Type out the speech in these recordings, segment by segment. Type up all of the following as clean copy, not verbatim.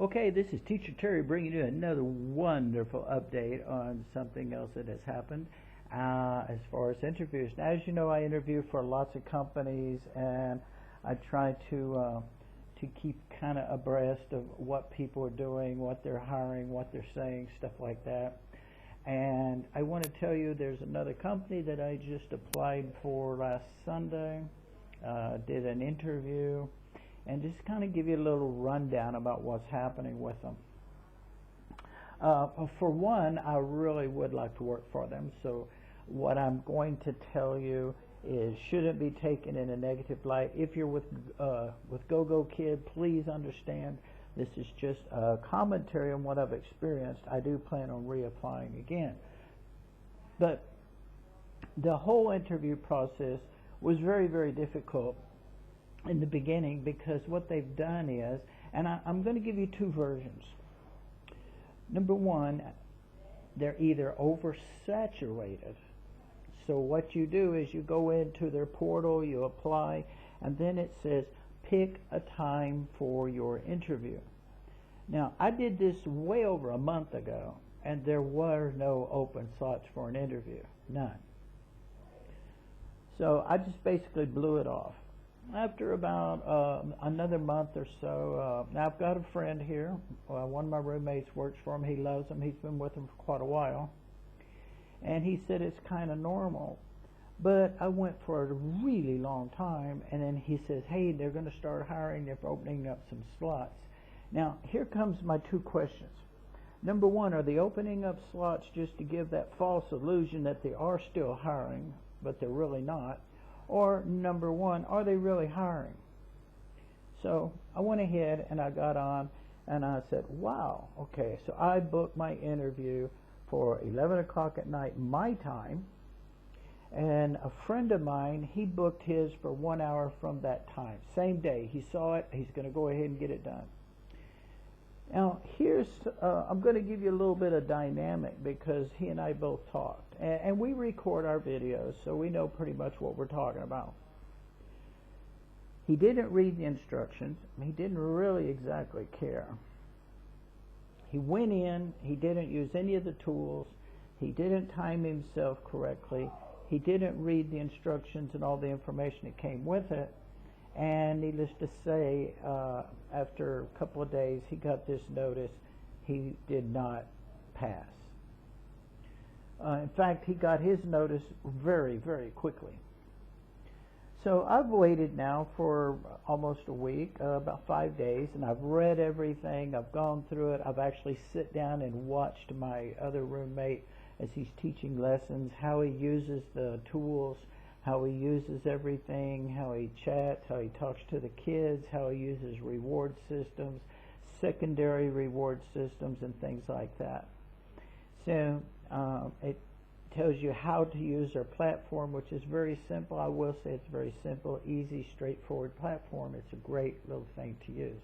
Okay, this is Teacher Terry bringing you another wonderful update on something else that has happened as far as interviews. Now, as you know, I interview for lots of companies, and I try to keep kind of abreast of what people are doing, what they're hiring, what they're saying, stuff like that. And I want to tell you there's another company that I just applied for last Sunday, did an interview, and just kind of give you a little rundown about what's happening with them. For one, I really would like to work for them, so what I'm going to tell you is shouldn't be taken in a negative light. If you're with GoGoKid, please understand this is just a commentary on what I've experienced. I do plan on reapplying again. But the whole interview process was very, very difficult in the beginning, because what they've done is, and I'm going to give you two versions. Number one, they're either oversaturated. So what you do is you go into their portal, you apply, and then it says pick a time for your interview. Now, I did this way over a month ago, and there were no open slots for an interview, none. So I just basically blew it off. After about another month or so, now I've got a friend here. One of my roommates works for him. He loves him. He's been with him for quite a while. And he said it's kind of normal. But I went for a really long time, and then he says, hey, they're going to start hiring. They're opening up some slots. Now, here comes my two questions. Number one, are they opening up slots just to give that false illusion that they are still hiring, but they're really not? Or number one, are they really hiring? So I went ahead and I got on and I said, wow, okay. So I booked my interview for 11 o'clock at night, my time. And a friend of mine, he booked his for 1 hour from that time. Same day. He saw it. He's going to go ahead and get it done. Now, here's, I'm going to give you a little bit of dynamic, because he and I both talked. And we record our videos, so we know pretty much what we're talking about. He didn't read the instructions. He didn't really exactly care. He went in. He didn't use any of the tools. He didn't time himself correctly. He didn't read the instructions and all the information that came with it. And needless to say, after a couple of days, he got this notice. He did not pass. In fact, he got his notice very, very quickly. So I've waited now for almost a week, about 5 days, and I've read everything. I've gone through it. I've actually sit down and watched my other roommate as he's teaching lessons, how he uses the tools, how he uses everything, how he chats, how he talks to the kids, how he uses reward systems, secondary reward systems, and things like that. So it tells you how to use our platform, which is very simple. I will say it's very simple, easy, straightforward platform. It's a great little thing to use.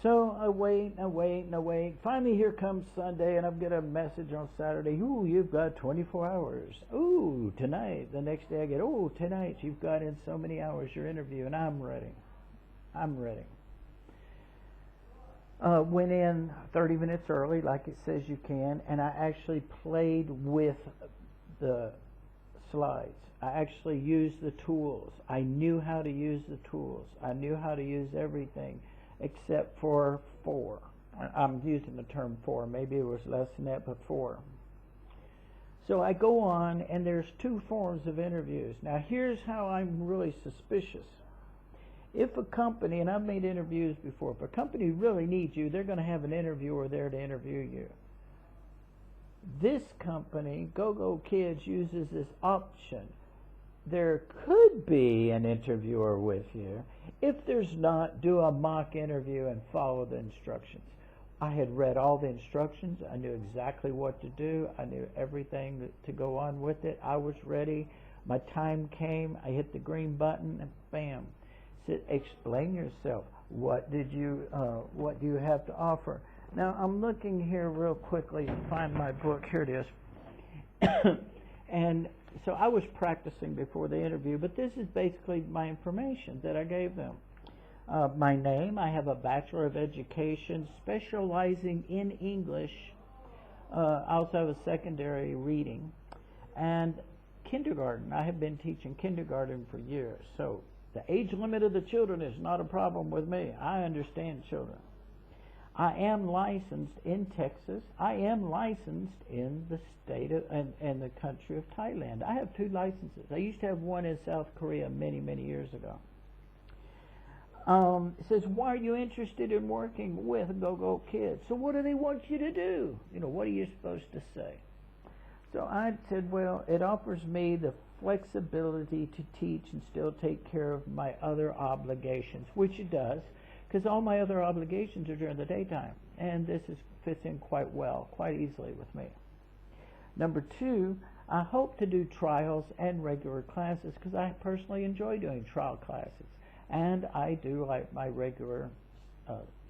So I wait, and I wait, and I wait. Finally, here comes Sunday, and I get a message on Saturday. Ooh, you've got 24 hours. Ooh, tonight. The next day I get, ooh, tonight you've got in so many hours your interview, and I'm ready. I'm ready. Went in 30 minutes early, like it says you can, and I actually played with the slides. I actually used the tools. I knew how to use the tools. I knew how to use everything except for 4. I'm using the term 4. Maybe it was less than that, but 4. So I go on, and there's 2 forms of interviews. Now, here's how I'm really suspicious. If a company, and I've made interviews before, if a company really needs you, they're going to have an interviewer there to interview you. This company, GoGoKids, uses this option. There could be an interviewer with you. If there's not, do a mock interview and follow the instructions. I had read all the instructions. I knew exactly what to do. I knew everything to go on with it. I was ready. My time came. I hit the green button, and bam. Said, explain yourself. What do you have to offer? Now, I'm looking here real quickly to find my book. Here it is. And so I was practicing before the interview, but this is basically my information that I gave them. My name, I have a Bachelor of Education specializing in English. I also have a secondary reading. And kindergarten, I have been teaching kindergarten for years. So the age limit of the children is not a problem with me. I understand children. I am licensed in Texas. I am licensed in the state of, and the country of Thailand. I have 2 licenses. I used to have one in South Korea many, many years ago. It says, why are you interested in working with GoGoKid? So what do they want you to do? You know, what are you supposed to say? So I said, well, it offers me the flexibility to teach and still take care of my other obligations, which it does, because all my other obligations are during the daytime. And this fits in quite well, quite easily with me. Number 2, I hope to do trials and regular classes because I personally enjoy doing trial classes. And I do like my regular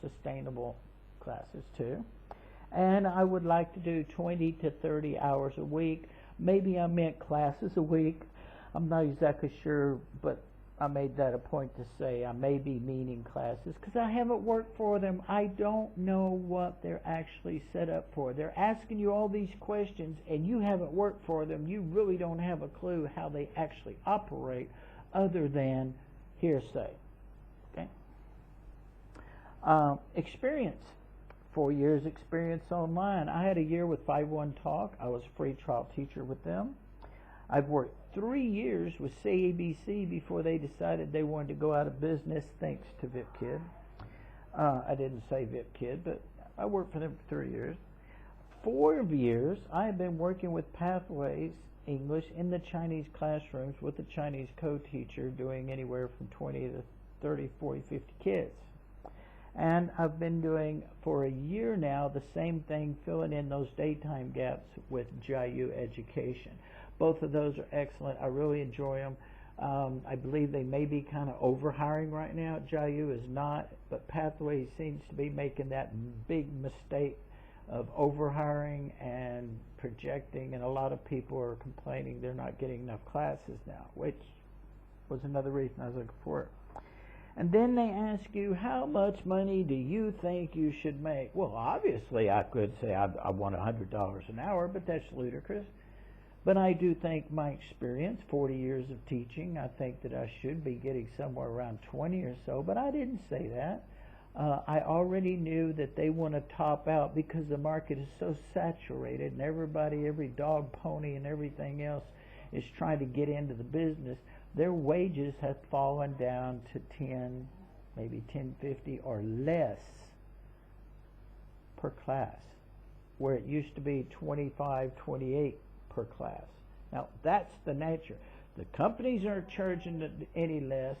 sustainable classes too. And I would like to do 20 to 30 hours a week. Maybe I meant classes a week. I'm not exactly sure, but I made that a point to say I may be meaning classes because I haven't worked for them. I don't know what they're actually set up for. They're asking you all these questions and you haven't worked for them. You really don't have a clue how they actually operate other than hearsay. Okay. Experience. 4 years experience online. I had a year with 5-1 Talk. I was a free trial teacher with them. I've worked 3 years with CABC before they decided they wanted to go out of business thanks to VipKid. I didn't say VipKid, but I worked for them for 3 years. 4 years I have been working with Pathways English in the Chinese classrooms with a Chinese co-teacher doing anywhere from 20 to 30, 40, 50 kids. And I've been doing for a year now the same thing, filling in those daytime gaps with Jiayu Education. Both of those are excellent. I really enjoy them. I believe they may be kind of over-hiring right now. Jiayu is not, but Pathways seems to be making that big mistake of over-hiring and projecting, and a lot of people are complaining they're not getting enough classes now, which was another reason I was looking for it. And then they ask you, how much money do you think you should make? Well, obviously I could say I want $100 an hour, but that's ludicrous. But I do think my experience, 40 years of teaching, I think that I should be getting somewhere around 20 or so, but I didn't say that. I already knew that they want to top out because the market is so saturated and everybody, every dog, pony, and everything else is trying to get into the business. Their wages have fallen down to 10, maybe 10.50 or less per class, where it used to be 25, 28 per class. Now, that's the nature. The companies aren't charging any less,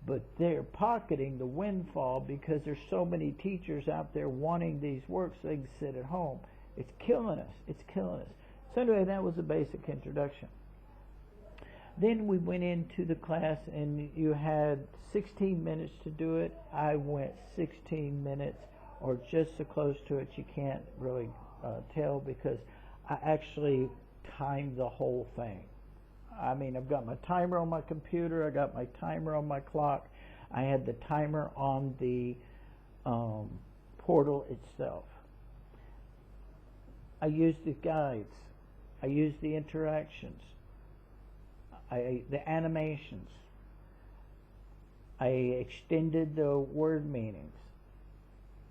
but they're pocketing the windfall because there's so many teachers out there wanting these work so they can sit at home. It's killing us. It's killing us. So anyway, that was a basic introduction. Then we went into the class and you had 16 minutes to do it. I went 16 minutes or just so close to it you can't really tell because I actually timed the whole thing. I mean, I've got my timer on my computer, I got my timer on my clock, I had the timer on the portal itself. I used the guides, I used the interactions, the animations, I extended the word meanings.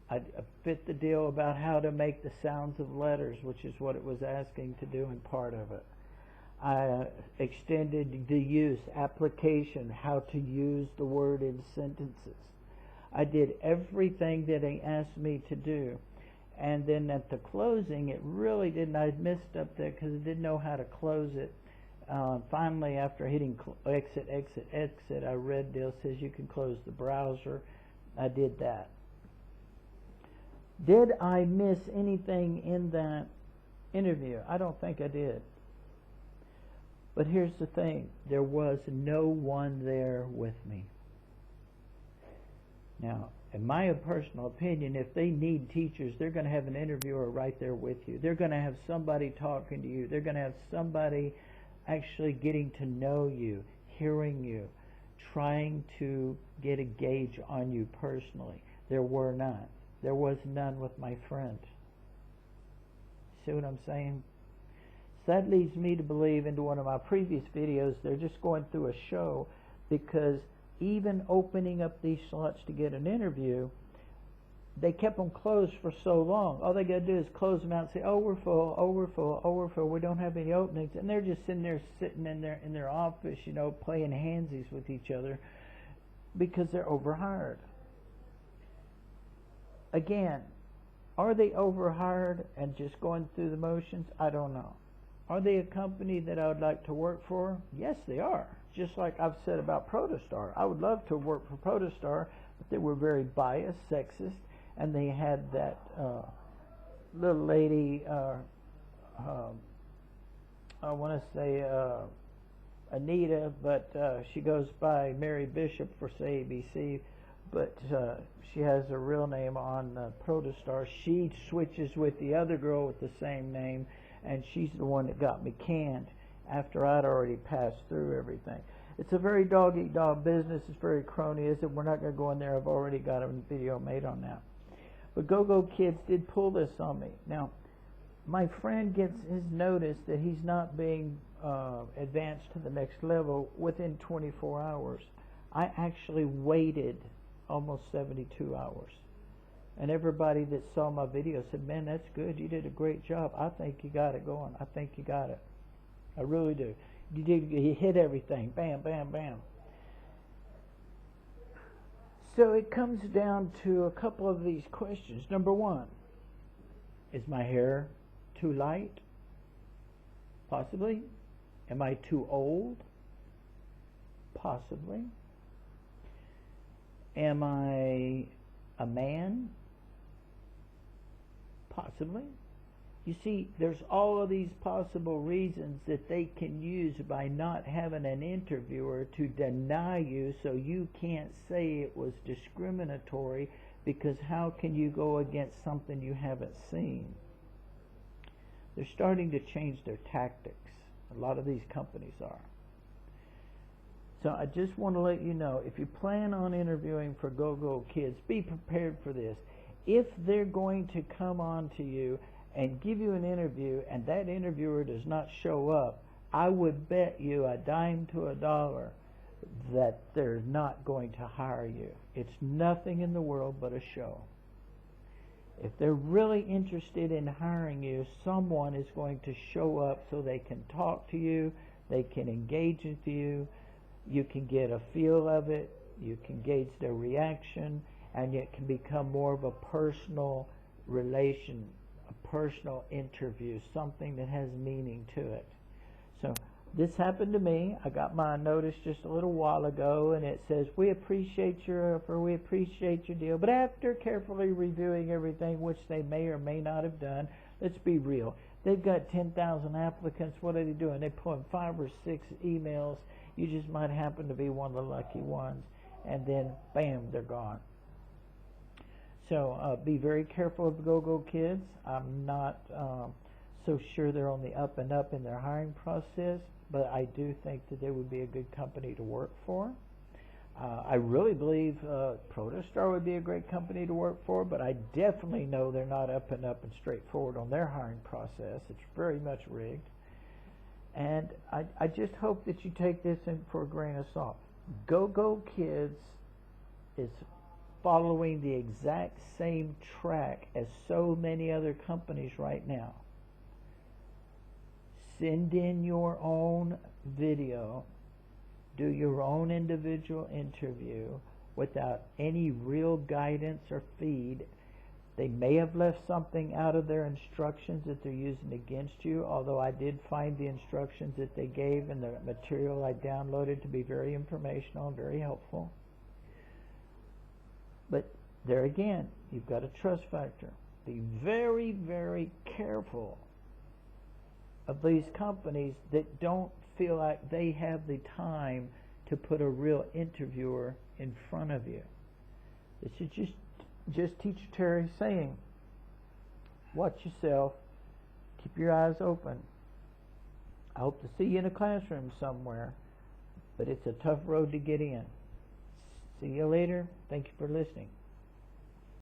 I fit the deal about how to make the sounds of letters, which is what it was asking to do in part of it. I extended the use, application, how to use the word in sentences. I did everything that they asked me to do. And then at the closing, it really didn't, I messed up there because I didn't know how to close it. Finally, after hitting exit, exit, exit, I read this says you can close the browser. I did that. Did I miss anything in that interview? I don't think I did. But here's the thing, there was no one there with me. Now, in my personal opinion, if they need teachers, they're going to have an interviewer right there with you. They're going to have somebody talking to you. They're going to have somebody actually getting to know you, hearing you, trying to get a gauge on you personally. There were none. There was none with my friend. See what I'm saying? So that leads me to believe, into one of my previous videos, they're just going through a show, because even opening up these slots to get an interview, they kept them closed for so long. All they got to do is close them out and say, oh, we're full, oh, we're full, oh, we're full, we don't have any openings. And they're just sitting in their office, you know, playing handsies with each other because they're overhired. Again, are they overhired and just going through the motions? I don't know. Are they a company that I would like to work for? Yes, they are. Just like I've said about Protostar. I would love to work for Protostar, but they were very biased, sexist, and they had that little lady, I want to say Anita, but she goes by Mary Bishop for, say, ABC, but she has her real name on Protostar. She switches with the other girl with the same name, and she's the one that got me canned after I'd already passed through everything. It's a very dog-eat-dog business. It's very cronyism. We're not going to go in there. I've already got a video made on that. But GoGoKids did pull this on me. Now, my friend gets his notice that he's not being advanced to the next level within 24 hours. I actually waited almost 72 hours. And everybody that saw my video said, man, that's good. You did a great job. I think you got it going. I think you got it. I really do. You hit everything. Bam, bam, bam. So it comes down to a couple of these questions. Number one, is my hair too light? Possibly. Am I too old? Possibly. Am I a man? Possibly. You see, there's all of these possible reasons that they can use by not having an interviewer to deny you, so you can't say it was discriminatory, because how can you go against something you haven't seen? They're starting to change their tactics. A lot of these companies are. So I just want to let you know, if you plan on interviewing for GoGoKids, be prepared for this. If they're going to come on to you and give you an interview, and that interviewer does not show up, I would bet you a dime to a dollar that they're not going to hire you. It's nothing in the world but a show. If they're really interested in hiring you, someone is going to show up so they can talk to you, they can engage with you, you can get a feel of it, you can gauge their reaction, and it can become more of a personal relation, a personal interview, something that has meaning to it. So this happened to me. I got my notice just a little while ago, and it says, we appreciate your offer, we appreciate your deal, but after carefully reviewing everything, which they may or may not have done, let's be real. They've got 10,000 applicants. What are they doing? They pull in 5 or 6 emails. You just might happen to be one of the lucky ones, and then bam, they're gone. So be very careful of GoGoKids. I'm not so sure they're on the up and up in their hiring process, but I do think that they would be a good company to work for. I really believe Protostar would be a great company to work for, but I definitely know they're not up and up and straightforward on their hiring process. It's very much rigged. And I just hope that you take this in for a grain of salt. GoGoKids is following the exact same track as so many other companies right now. Send in your own video, do your own individual interview without any real guidance or feed. They may have left something out of their instructions that they're using against you, although I did find the instructions that they gave and the material I downloaded to be very informational and very helpful. But there again, you've got a trust factor. Be very, very careful of these companies that don't feel like they have the time to put a real interviewer in front of you. This is just Teacher Terry saying, watch yourself, keep your eyes open. I hope to see you in a classroom somewhere. but it's a tough road to get in. See you later. Thank you for listening.